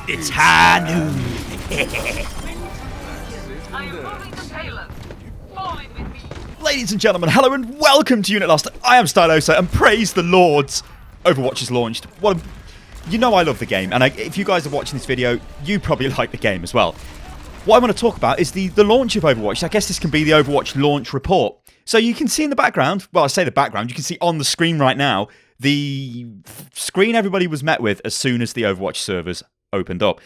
It's high noon. I am moving the payload. Fall in with me. Ladies and gentlemen, hello and welcome to Unit Lost. I am Stylosa, and praise the Lords, Overwatch is launched. You know I love the game, and if you guys are watching this video, you probably like the game as well. What I want to talk about is the launch of Overwatch. I guess this can be the Overwatch launch report. So you can see in the background, well, I say the background, you can see on the screen right now, the screen everybody was met with as soon as the Overwatch servers opened up.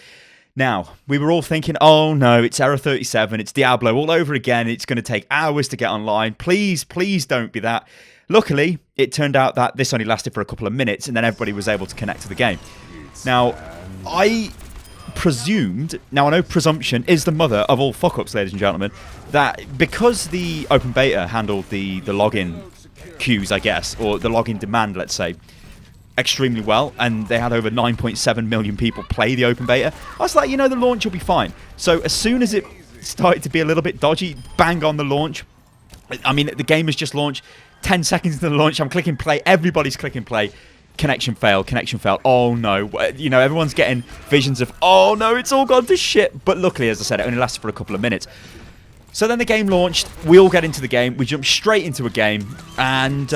Now, we were all thinking, oh no, it's Error 37, it's Diablo all over again, it's going to take hours to get online, please don't be that. Luckily, it turned out that this only lasted for a couple of minutes and then everybody was able to connect to the game. Now, I presumed, now I know presumption is the mother of all fuck-ups, ladies and gentlemen, that because the open beta handled the login queues, I guess, or the login demand, let's say, extremely well, and they had over 9.7 million people play the open beta, I was like, you know, the launch will be fine. So as soon as it started to be a little bit dodgy, bang on the launch. I mean, the game has just launched. 10 seconds into the launch, I'm clicking play, everybody's clicking play. Connection failed, oh no. You know, everyone's getting visions of, oh no, it's all gone to shit. But luckily, as I said, it only lasted for a couple of minutes. So then the game launched, we all get into the game, we jump straight into a game, and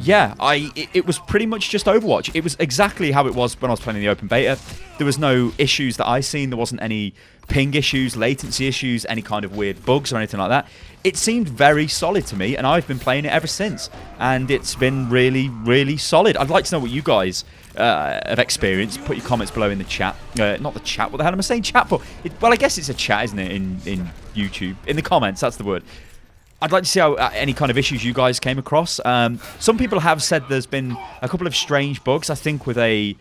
yeah, it was pretty much just Overwatch. It was exactly how it was when I was playing the open beta. There was no issues that I seen, there wasn't any ping issues, latency issues, any kind of weird bugs or anything like that. It seemed very solid to me, and I've been playing it ever since, and it's been really, really solid. I'd like to know what you guys have experienced. Put your comments below in the chat. Not the chat, what the hell am I saying chat for? Well, I guess it's a chat, isn't it, in YouTube? In the comments, that's the word. I'd like to see how any kind of issues you guys came across. Some people have said there's been a couple of strange bugs, I think with a...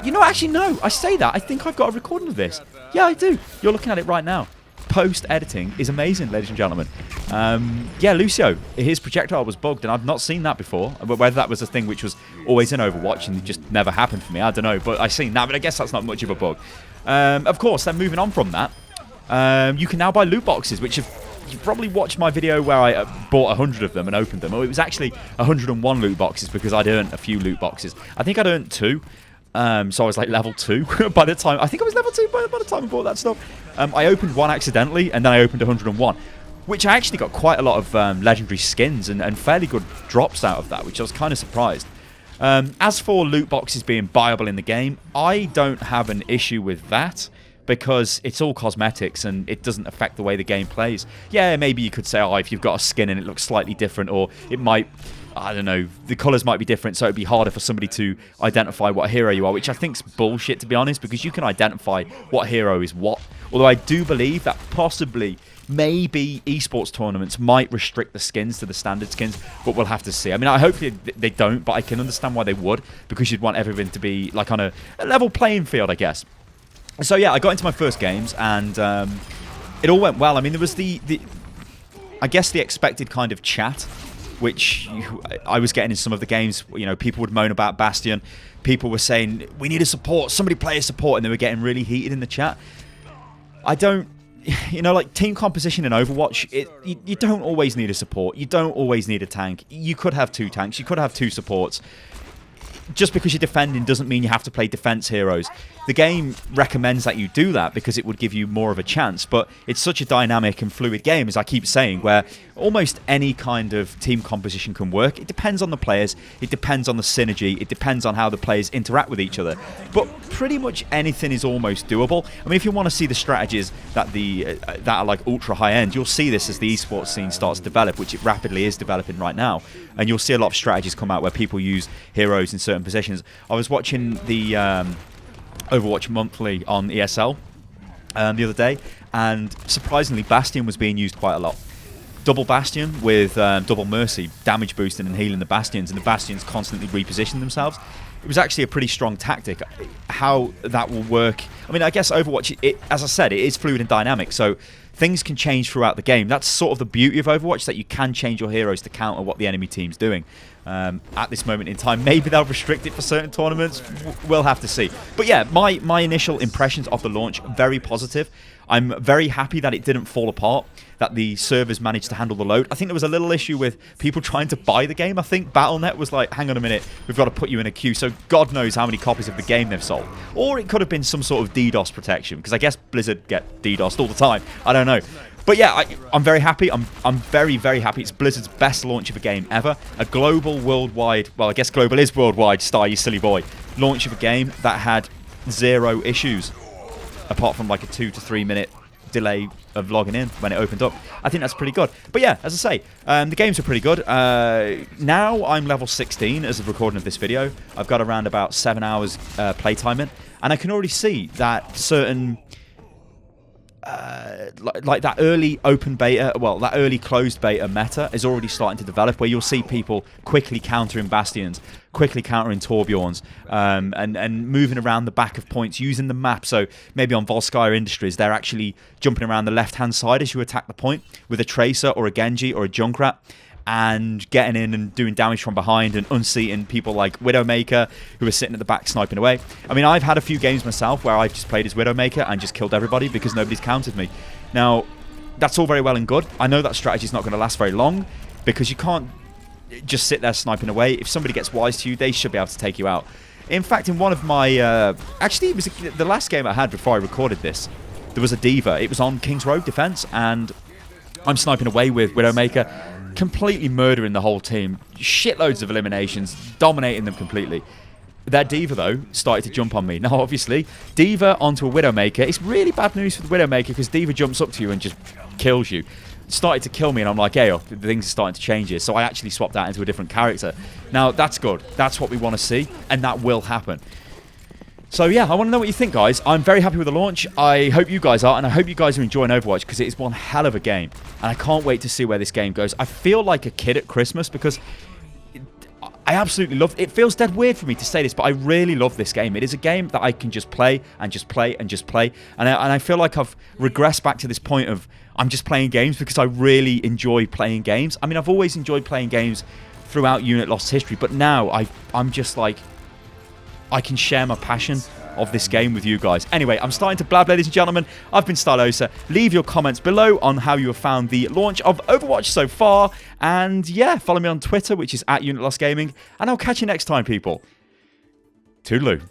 you know, actually, no, I say that. I think I've got a recording of this. Yeah, I do. You're looking at it right now. Post-editing is amazing, ladies and gentlemen. Yeah, Lucio, his projectile was bugged, and I've not seen that before. But whether that was a thing which was always in Overwatch and just never happened for me, I don't know. But I've seen that, but I guess that's not much of a bug. Of course, then moving on from that, you can now buy loot boxes, which you've probably watched my video where I bought 100 of them and opened them. Oh, it was actually 101 loot boxes because I'd earned a few loot boxes. I think I'd earned 2. So I was like level 2 by the time. I think I was level 2 by the time I bought that stuff. I opened one accidentally, and then I opened 101, which I actually got quite a lot of legendary skins and fairly good drops out of that, which I was kind of surprised. As for loot boxes being buyable in the game, I don't have an issue with that because it's all cosmetics and it doesn't affect the way the game plays. Yeah, maybe you could say, oh, if you've got a skin and it looks slightly different, or it might... I don't know, the colours might be different, so it'd be harder for somebody to identify what hero you are, which I think's bullshit, to be honest, because you can identify what hero is what. Although I do believe that possibly, maybe esports tournaments might restrict the skins to the standard skins, but we'll have to see. I mean, I hope they don't, but I can understand why they would, because you'd want everything to be like on a level playing field, I guess. So yeah, I got into my first games, and it all went well. I mean, there was I guess the expected kind of chat, which I was getting in some of the games. You know, people would moan about Bastion. People were saying, we need a support, somebody play a support, and they were getting really heated in the chat. I don't, you know, like team composition in Overwatch, you don't always need a support. You don't always need a tank. You could have 2 tanks. You could have 2 supports. Just because you're defending doesn't mean you have to play defense heroes. The game recommends that you do that because it would give you more of a chance, but it's such a dynamic and fluid game, as I keep saying, where almost any kind of team composition can work. It depends on the players, it depends on the synergy, it depends on how the players interact with each other, but pretty much anything is almost doable. I mean, if you want to see the strategies that are like ultra high end, you'll see this as the esports scene starts to develop, which it rapidly is developing right now, and you'll see a lot of strategies come out where people use heroes in certain positions. I was watching the Overwatch Monthly on ESL the other day, and surprisingly Bastion was being used quite a lot. Double Bastion with double Mercy, damage boosting and healing the Bastions, and the Bastions constantly reposition themselves. It was actually a pretty strong tactic. How that will work, I mean, I guess Overwatch, as I said, it is fluid and dynamic, so things can change throughout the game. That's sort of the beauty of Overwatch, that you can change your heroes to counter what the enemy team's doing. At this moment in time, maybe they'll restrict it for certain tournaments. We'll have to see. But yeah, my initial impressions of the launch, very positive. I'm very happy that it didn't fall apart, that the servers managed to handle the load. I think there was a little issue with people trying to buy the game. I think Battle.net was like, hang on a minute, we've got to put you in a queue. So God knows how many copies of the game they've sold. Or it could have been some sort of DDoS protection, because I guess Blizzard get DDoSed all the time. I don't know. But yeah, I'm very happy. I'm very, very happy. It's Blizzard's best launch of a game ever. A global, worldwide, well, I guess global is worldwide, Star, you silly boy. Launch of a game that had 0 issues, apart from like a 2 to 3 minute delay of logging in when it opened up. I think that's pretty good. But yeah, as I say, the games are pretty good. Now I'm level 16 as of recording of this video. I've got around about 7 hours playtime in, and I can already see that certain like that early open beta, well, that early closed beta meta is already starting to develop, where you'll see people quickly countering Bastions, quickly countering Torbjorns, and moving around the back of points using the map. So maybe on Volskaya Industries, they're actually jumping around the left-hand side as you attack the point with a Tracer or a Genji or a Junkrat, and getting in and doing damage from behind and unseating people like Widowmaker, who are sitting at the back sniping away. I mean, I've had a few games myself where I've just played as Widowmaker and just killed everybody because nobody's countered me. Now, that's all very well and good. I know that strategy is not going to last very long, because you can't just sit there sniping away. If somebody gets wise to you, they should be able to take you out. In fact, in one of my... actually, it was the last game I had before I recorded this. There was a D.Va. It was on King's Road Defense, and I'm sniping away with Widowmaker, completely murdering the whole team. Shitloads of eliminations, dominating them completely. That D.Va, though, started to jump on me. Now, obviously, D.Va onto a Widowmaker. It's really bad news for the Widowmaker, because D.Va jumps up to you and just kills you. Started to kill me, and I'm like, hey, oh, things are starting to change here. So I actually swapped out into a different character. Now, that's good. That's what we want to see, and that will happen. So yeah, I want to know what you think, guys. I'm very happy with the launch. I hope you guys are, and I hope you guys are enjoying Overwatch, because it is one hell of a game. And I can't wait to see where this game goes. I feel like a kid at Christmas, because I absolutely love it. It feels dead weird for me to say this, but I really love this game. It is a game that I can just play and just play and just play. And I feel like I've regressed back to this point of I'm just playing games because I really enjoy playing games. I mean, I've always enjoyed playing games throughout Unit Lost history, but now I'm just like, I can share my passion of this game with you guys. Anyway, I'm starting to blab, ladies and gentlemen. I've been Stylosa. Leave your comments below on how you have found the launch of Overwatch so far. And yeah, follow me on Twitter, which is @UnitLostGaming. And I'll catch you next time, people. Toodaloo.